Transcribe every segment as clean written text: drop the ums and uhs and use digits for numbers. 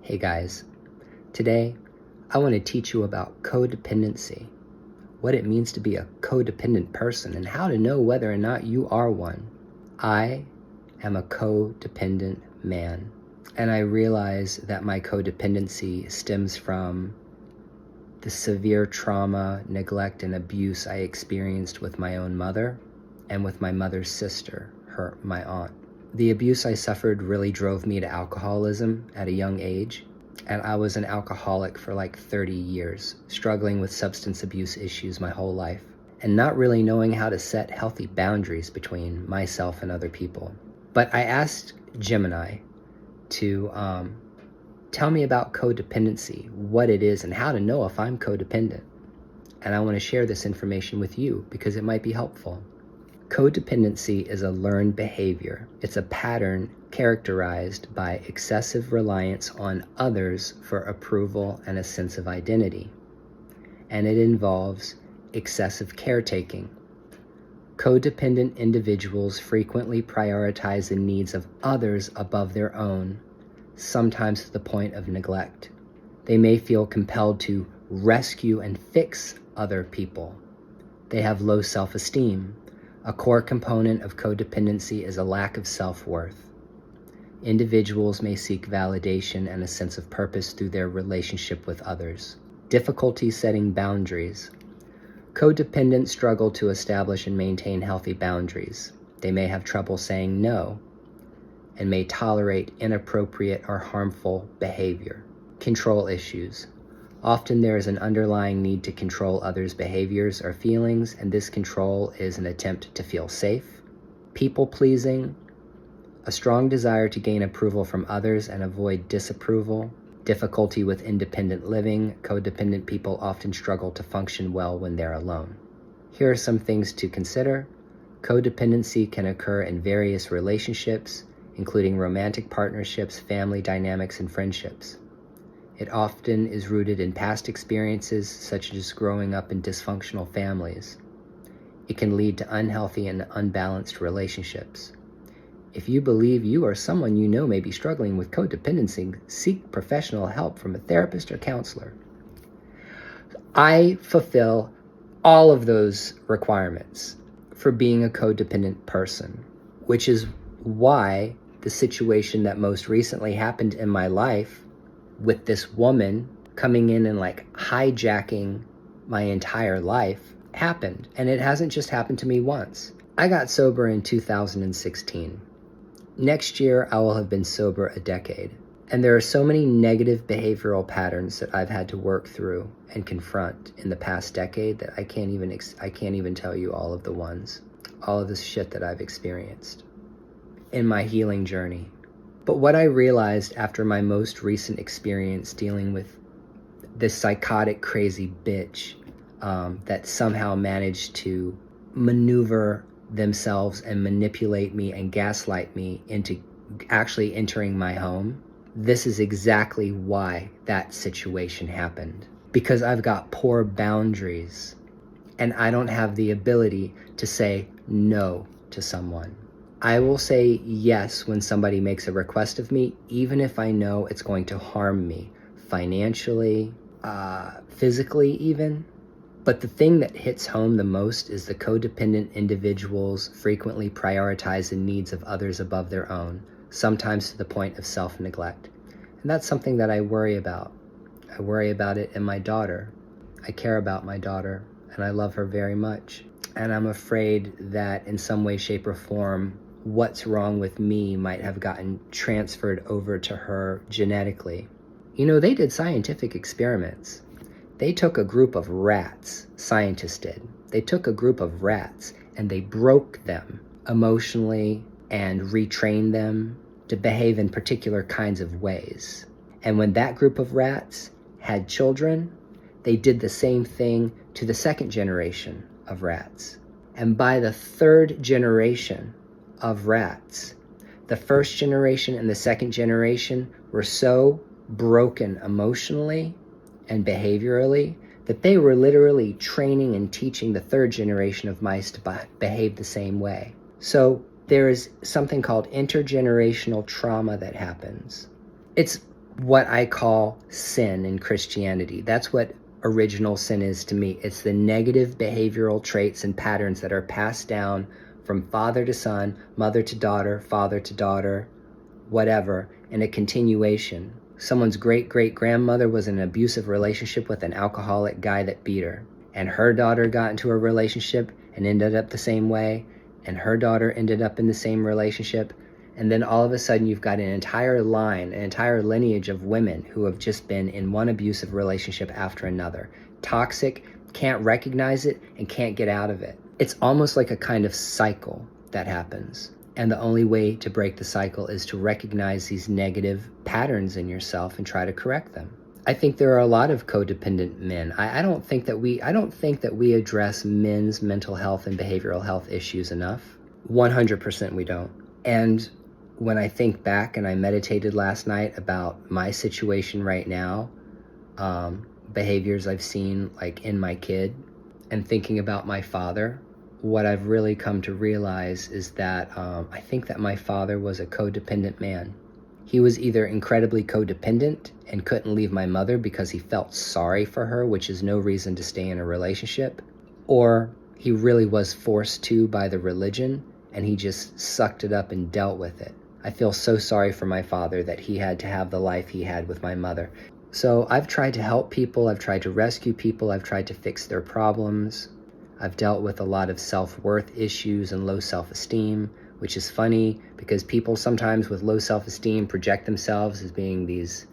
Hey guys, today I want to teach you about codependency, what it means to be a codependent person, and how to know whether or not you are one. I am a codependent man, and I realize that my codependency stems from the severe trauma, neglect, and abuse I experienced with my own mother and with my mother's sister, my aunt. The abuse I suffered really drove me to alcoholism at a young age, and I was an alcoholic for like 30 years, struggling with substance abuse issues my whole life, and not really knowing how to set healthy boundaries between myself and other people. But I asked Gemini to tell me about codependency, what it is, and how to know if I'm codependent. And I want to share this information with you because it might be helpful. Codependency is a learned behavior. It's a pattern characterized by excessive reliance on others for approval and a sense of identity. And it involves excessive caretaking. Codependent individuals frequently prioritize the needs of others above their own, sometimes to the point of neglect. They may feel compelled to rescue and fix other people. They have low self-esteem. A core component of codependency is a lack of self-worth. Individuals may seek validation and a sense of purpose through their relationship with others. Difficulty setting boundaries. Codependents struggle to establish and maintain healthy boundaries. They may have trouble saying no and may tolerate inappropriate or harmful behavior. Control issues. Often there is an underlying need to control others' behaviors or feelings, and this control is an attempt to feel safe. People-pleasing, a strong desire to gain approval from others and avoid disapproval. Difficulty with independent living. Codependent people often struggle to function well when they're alone. Here are some things to consider. Codependency can occur in various relationships, including romantic partnerships, family dynamics, and friendships. It often is rooted in past experiences, such as growing up in dysfunctional families. It can lead to unhealthy and unbalanced relationships. If you believe you or someone you know may be struggling with codependency, seek professional help from a therapist or counselor. I fulfill all of those requirements for being a codependent person, which is why the situation that most recently happened in my life with this woman coming in and like hijacking my entire life happened. And it hasn't just happened to me once. I got sober in 2016. Next year, I will have been sober a decade. And there are so many negative behavioral patterns that I've had to work through and confront in the past decade that I can't even tell you all of the ones, all of the shit that I've experienced in my healing journey. But what I realized after my most recent experience dealing with this psychotic, crazy bitch that somehow managed to maneuver themselves and manipulate me and gaslight me into actually entering my home, this is exactly why that situation happened. Because I've got poor boundaries and I don't have the ability to say no to someone. I will say yes when somebody makes a request of me, even if I know it's going to harm me financially, physically even. But the thing that hits home the most is the codependent individuals frequently prioritize the needs of others above their own, sometimes to the point of self-neglect. And that's something that I worry about. I worry about it in my daughter. I care about my daughter, and I love her very much. And I'm afraid that in some way, shape, or form, what's wrong with me might have gotten transferred over to her genetically. You know, they did scientific experiments. They took a group of rats, scientists did. They took a group of rats and they broke them emotionally and retrained them to behave in particular kinds of ways. And when that group of rats had children, they did the same thing to the second generation of rats. And by the third generation of rats, the first generation and the second generation were so broken emotionally and behaviorally that they were literally training and teaching the third generation of mice to behave the same way. So there is something called intergenerational trauma that happens. It's what I call sin in Christianity. That's what original sin is to me. It's the negative behavioral traits and patterns that are passed down from father to son, mother to daughter, father to daughter, whatever, in a continuation. Someone's great-great-grandmother was in an abusive relationship with an alcoholic guy that beat her, and her daughter got into a relationship and ended up the same way, and her daughter ended up in the same relationship, and then all of a sudden you've got an entire line, an entire lineage of women who have just been in one abusive relationship after another. Toxic, can't recognize it, and can't get out of it. It's almost like a kind of cycle that happens. And the only way to break the cycle is to recognize these negative patterns in yourself and try to correct them. I think there are a lot of codependent men. I don't think that we address men's mental health and behavioral health issues enough. 100% we don't. And when I think back, and I meditated last night about my situation right now, behaviors I've seen like in my kid, and thinking about my father, what I've really come to realize is that I think that my father was a codependent man. He was either incredibly codependent and couldn't leave my mother because he felt sorry for her, which is no reason to stay in a relationship, or he really was forced to by the religion and he just sucked it up and dealt with it. I feel so sorry for my father that he had to have the life he had with my mother. So I've tried to help people, I've tried to rescue people, I've tried to fix their problems. I've dealt with a lot of self-worth issues and low self-esteem, which is funny because people sometimes with low self-esteem project themselves as being these,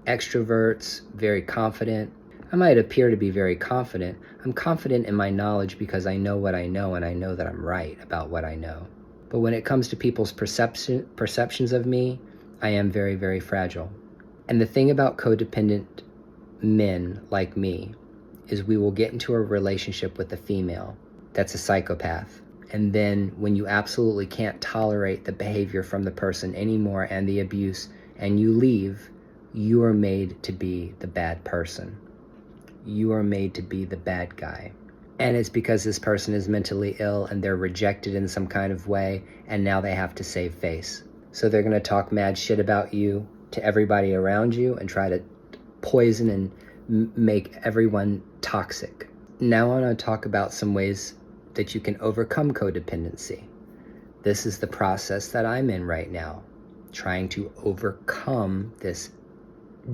extroverts, very confident. I might appear to be very confident. I'm confident in my knowledge because I know what I know and I know that I'm right about what I know. But when it comes to people's perceptions of me, I am very, very fragile. And the thing about codependent men like me is we will get into a relationship with a female that's a psychopath. And then when you absolutely can't tolerate the behavior from the person anymore and the abuse, and you leave, you are made to be the bad person. You are made to be the bad guy. And it's because this person is mentally ill and they're rejected in some kind of way, and now they have to save face. So they're gonna talk mad shit about you to everybody around you and try to poison and make everyone toxic. Now I want to talk about some ways that you can overcome codependency. This is the process that I'm in right now, trying to overcome this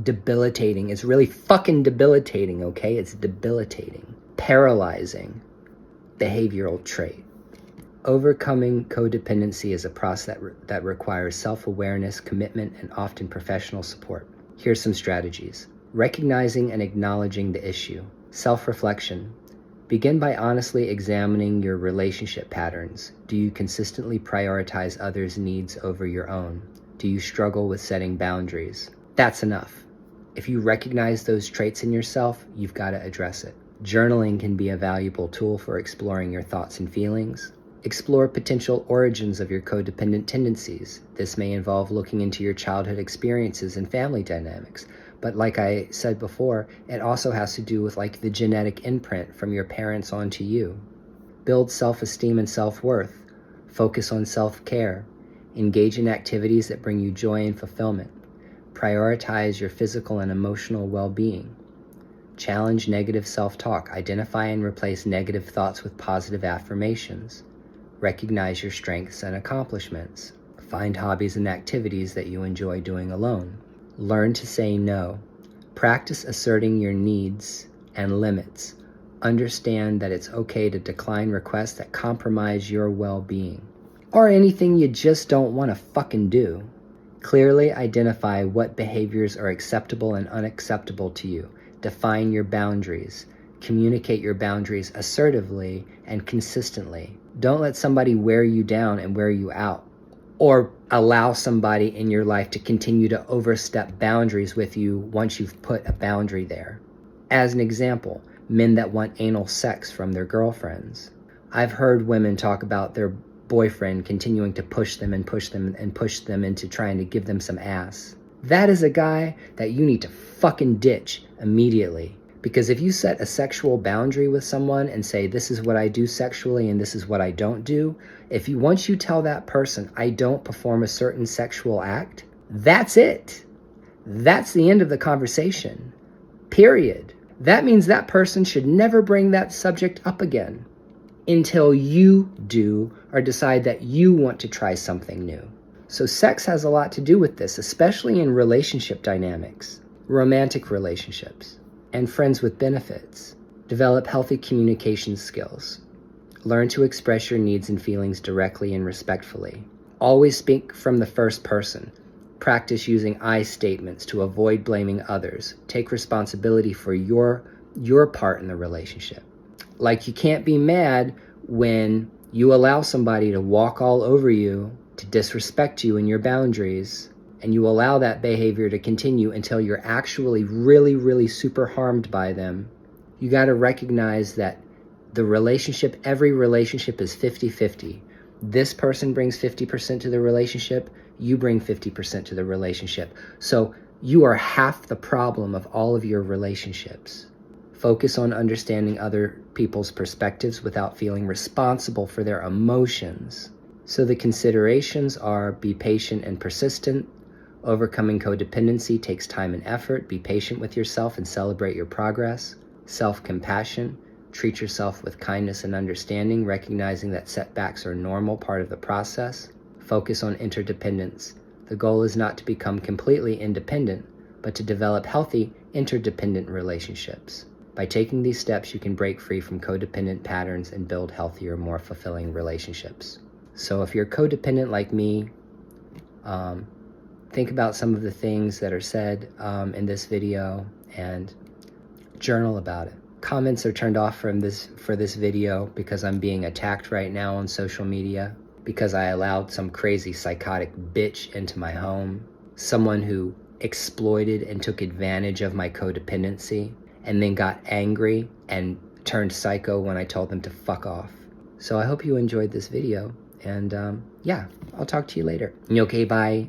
debilitating, it's really fucking debilitating, okay? It's debilitating, paralyzing behavioral trait. Overcoming codependency is a process that requires self-awareness, commitment, and often professional support. Here's some strategies. Recognizing and acknowledging the issue. Self-reflection. Begin by honestly examining your relationship patterns. Do you consistently prioritize others' needs over your own? Do you struggle with setting boundaries? That's enough. If you recognize those traits in yourself, you've got to address it. Journaling can be a valuable tool for exploring your thoughts and feelings. Explore potential origins of your codependent tendencies. This may involve looking into your childhood experiences and family dynamics. But like I said before, it also has to do with like the genetic imprint from your parents onto you. Build self-esteem and self-worth. Focus on self-care. Engage in activities that bring you joy and fulfillment. Prioritize your physical and emotional well-being. Challenge negative self-talk. Identify and replace negative thoughts with positive affirmations. Recognize your strengths and accomplishments. Find hobbies and activities that you enjoy doing alone. Learn to say no. Practice asserting your needs and limits. Understand that it's okay to decline requests that compromise your well-being, or anything you just don't want to fucking do. Clearly identify what behaviors are acceptable and unacceptable to you. Define your boundaries. Communicate your boundaries assertively and consistently. Don't let somebody wear you down and wear you out, or allow somebody in your life to continue to overstep boundaries with you once you've put a boundary there. As an example, men that want anal sex from their girlfriends. I've heard women talk about their boyfriend continuing to push them and push them and push them into trying to give them some ass. That is a guy that you need to fucking ditch immediately. Because if you set a sexual boundary with someone and say, this is what I do sexually and this is what I don't do, once you tell that person, I don't perform a certain sexual act, that's it. that's the end of the conversation. Period. That means that person should never bring that subject up again until you do or decide that you want to try something new. So sex has a lot to do with this, especially in relationship dynamics, romantic relationships, and friends with benefits. Develop healthy communication skills. Learn to express your needs and feelings directly and respectfully. Always speak from the first person. Practice using I statements to avoid blaming others. Take responsibility for your part in the relationship. Like, you can't be mad when you allow somebody to walk all over you, to disrespect you and your boundaries, and you allow that behavior to continue until you're actually really, really super harmed by them. You got to recognize that every relationship is 50-50. This person brings 50% to the relationship, you bring 50% to the relationship. So you are half the problem of all of your relationships. Focus on understanding other people's perspectives without feeling responsible for their emotions. So the considerations are: be patient and persistent. Overcoming codependency takes time and effort. Be patient with yourself and celebrate your progress. Self-compassion. Treat yourself with kindness and understanding, recognizing that setbacks are a normal part of the process. Focus on interdependence. The goal is not to become completely independent, but to develop healthy, interdependent relationships. By taking these steps, you can break free from codependent patterns and build healthier, more fulfilling relationships. So if you're codependent like me, think about some of the things that are said in this video and journal about it. Comments are turned off for this video because I'm being attacked right now on social media because I allowed some crazy psychotic bitch into my home, someone who exploited and took advantage of my codependency and then got angry and turned psycho when I told them to fuck off. So I hope you enjoyed this video, and yeah, I'll talk to you later. Okay, bye.